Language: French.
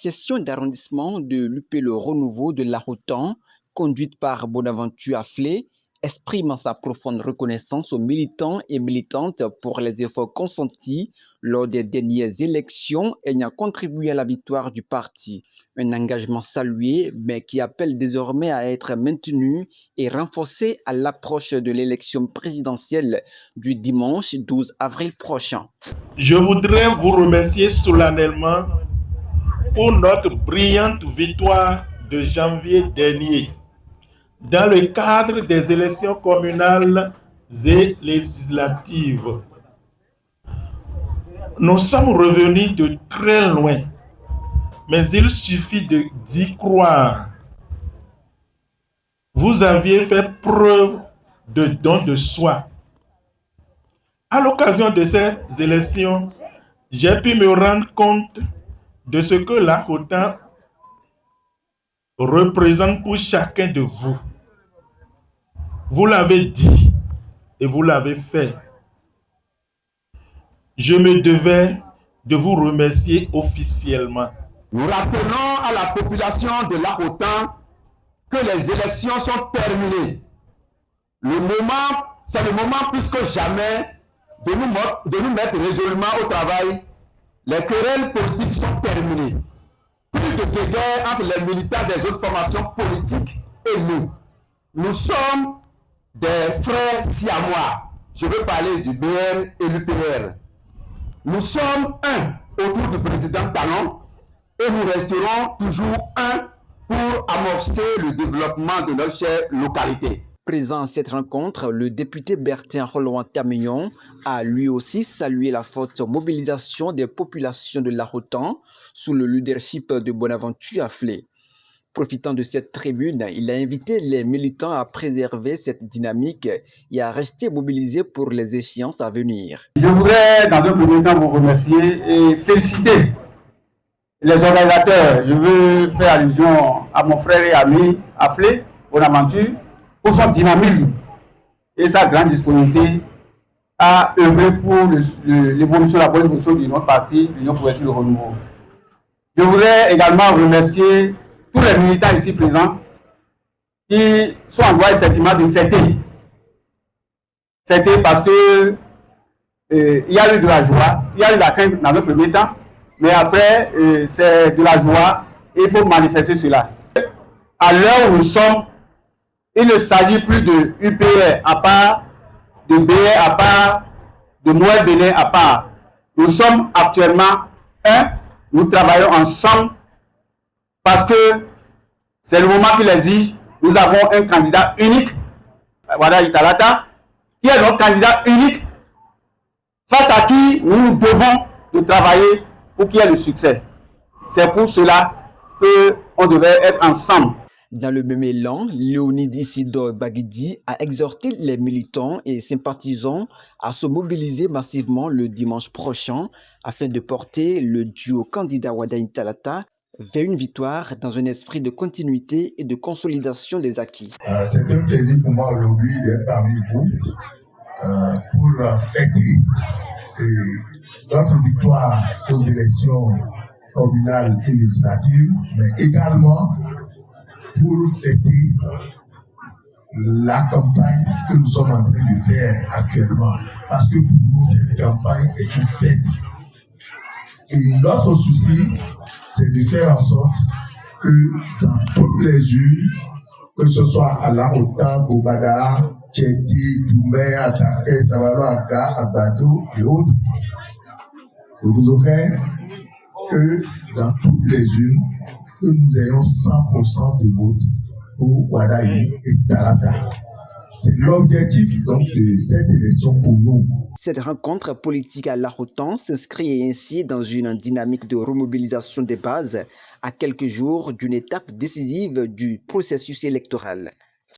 session d'arrondissement de l'UP Le Renouveau de Lahotan, conduite par Bonaventure Afflé, exprime sa profonde reconnaissance aux militants et militantes pour les efforts consentis lors des dernières élections ayant contribué à la victoire du parti. Un engagement salué, mais qui appelle désormais à être maintenu et renforcé à l'approche de l'élection présidentielle du dimanche 12 avril prochain. Je voudrais vous remercier solennellement pour notre brillante victoire de janvier dernier dans le cadre des élections communales et législatives. Nous sommes revenus de très loin, mais il suffit d'y croire. Vous aviez fait preuve de don de soi. À l'occasion de ces élections, j'ai pu me rendre compte de ce que Lahotan représente pour chacun de vous. Vous l'avez dit et vous l'avez fait. Je me devais de vous remercier officiellement. Nous rappelons à la population de Lahotan que les élections sont terminées. C'est le moment plus que jamais de nous mettre résolument au travail. Les querelles politiques sont terminées. Plus de guerre entre les militants des autres formations politiques et nous. Nous sommes des frères siamois. Je veux parler du BR et l'UPR. Nous sommes un autour du président Talon et nous resterons toujours un pour amorcer le développement de notre chère localité. Présent à cette rencontre, le député Bertin Rolouan-Tamillon a lui aussi salué la forte mobilisation des populations de Lahotan sous le leadership de Bonaventure Afflé. Profitant de cette tribune, il a invité les militants à préserver cette dynamique et à rester mobilisés pour les échéances à venir. Je voudrais dans un premier temps vous remercier et féliciter les organisateurs. Je veux faire allusion à mon frère et ami Afflé, Bonaventure, pour son dynamisme et sa grande disponibilité à œuvrer pour l'évolution, la bonne évolution de notre parti, l'Union Progressiste Le Renouveau. Je voudrais également remercier tous les militants ici présents qui sont en droit effectivement de fêter. Fêter parce que il y a eu de la joie, il y a eu de la crainte dans le premier temps, mais après c'est de la joie et il faut manifester cela. À l'heure où nous sommes, il ne s'agit plus de UPR à part, de BR à part, de Noël Bénin à part. Nous sommes actuellement un, nous travaillons ensemble parce que c'est le moment qui l'exige. Nous avons un candidat unique, Wada Italata, qui est notre candidat unique, face à qui nous devons de travailler pour qu'il y ait le succès. C'est pour cela qu'on devait être ensemble. Dans le même élan, Léonid Isidore Baguidi a exhorté les militants et sympathisants à se mobiliser massivement le dimanche prochain afin de porter le duo candidat Wada Italata vers une victoire dans un esprit de continuité et de consolidation des acquis. C'est un plaisir pour moi aujourd'hui d'être parmi vous pour fêter notre victoire aux élections communales et législatives, mais également pour fêter la campagne que nous sommes en train de faire actuellement. Parce que pour nous, cette campagne est une fête. Et notre souci, c'est de faire en sorte que dans toutes les urnes, que ce soit à Lahotan, Bobada, Tchéti, Doumé, Attaqué, Savalo, Aga, Abado et autres, vous aurez que dans toutes les urnes, que nous ayons 100% de votes pour Wadaï et Talata. C'est l'objectif donc de cette élection pour nous. Cette rencontre politique à Lahotan s'inscrit ainsi dans une dynamique de remobilisation des bases à quelques jours d'une étape décisive du processus électoral.